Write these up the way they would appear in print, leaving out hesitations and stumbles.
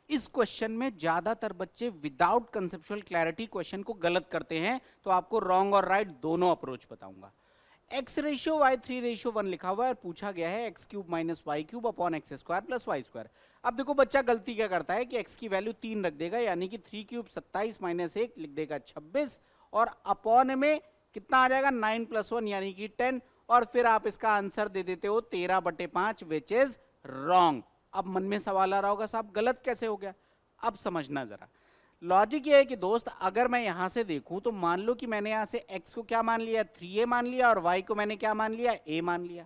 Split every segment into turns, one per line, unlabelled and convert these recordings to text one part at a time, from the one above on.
इस क्वेश्चन में ज्यादातर बच्चे विदाउट कंसेप्चुअल क्लैरिटी क्वेश्चन को गलत करते हैं, तो आपको रॉन्ग और राइट दोनों अप्रोच बताऊंगा। x रेशियो वाई 3 रेशियो 1 लिखा हुआ है और पूछा गया है x cube minus y cube upon x square plus y square. अब देखो बच्चा गलती क्या करता है कि x की वैल्यू 3 रख देगा, यानी कि 3 क्यूब 27 माइनस 1 लिख देगा 26, और अपॉन में कितना आ जाएगा 9 प्लस 1 यानी कि 10, और फिर आप इसका आंसर दे देते हो 13/5 विच इज रॉन्ग। अब मन में सवाल आ रहा होगा साहब गलत कैसे हो गया। अब समझना जरा, लॉजिक ये है कि दोस्त अगर मैं यहां से देखूं तो मान लो कि मैंने यहां से x को क्या मान लिया 3a मान लिया, और y को मैंने क्या मान लिया a मान लिया।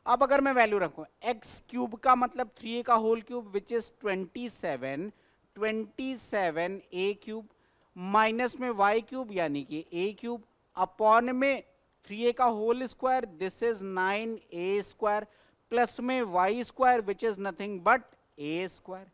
अब अगर मैं वैल्यू रखूं x क्यूब का मतलब 3a का whole cube which is 27 a cube, minus में y क्यूब यानी कि a क्यूब, अपॉन में 3a का whole square this is 9a square, plus में y square which is nothing but a square.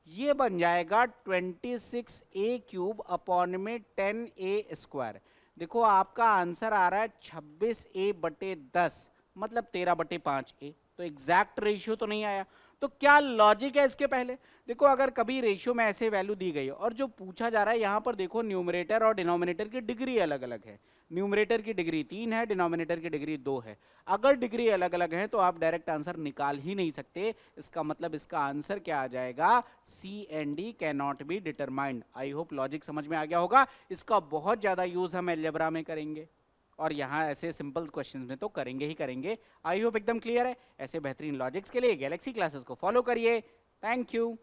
ये बन जाएगा 26a क्यूब अपॉन में 10a स्क्वायर। देखो आपका आंसर आ रहा है 26a/10 मतलब 13/5a। तो एग्जैक्ट रेशियो तो नहीं आया। तो क्या लॉजिक है इसके पहले, देखो अगर कभी रेशियो में ऐसे वैल्यू दी गई और जो पूछा जा रहा है यहां पर देखो न्यूमरेटर और डिनोमिनेटर की डिग्री अलग अलग है। न्यूमरेटर की डिग्री 3 है, डिनोमिनेटर की डिग्री 2 है। अगर डिग्री अलग अलग है तो आप डायरेक्ट आंसर निकाल ही नहीं सकते। इसका मतलब इसका आंसर क्या आ जाएगा, C and D can not be determined. I hope logic समझ में आ गया होगा। इसका बहुत ज्यादा यूज हम अलजेब्रा में करेंगे और यहाँ ऐसे सिंपल क्वेश्चंस में तो करेंगे ही करेंगे। आई होप एकदम क्लियर है। ऐसे बेहतरीन लॉजिक्स के लिए गैलेक्सी क्लासेस को फॉलो करिए। Thank you.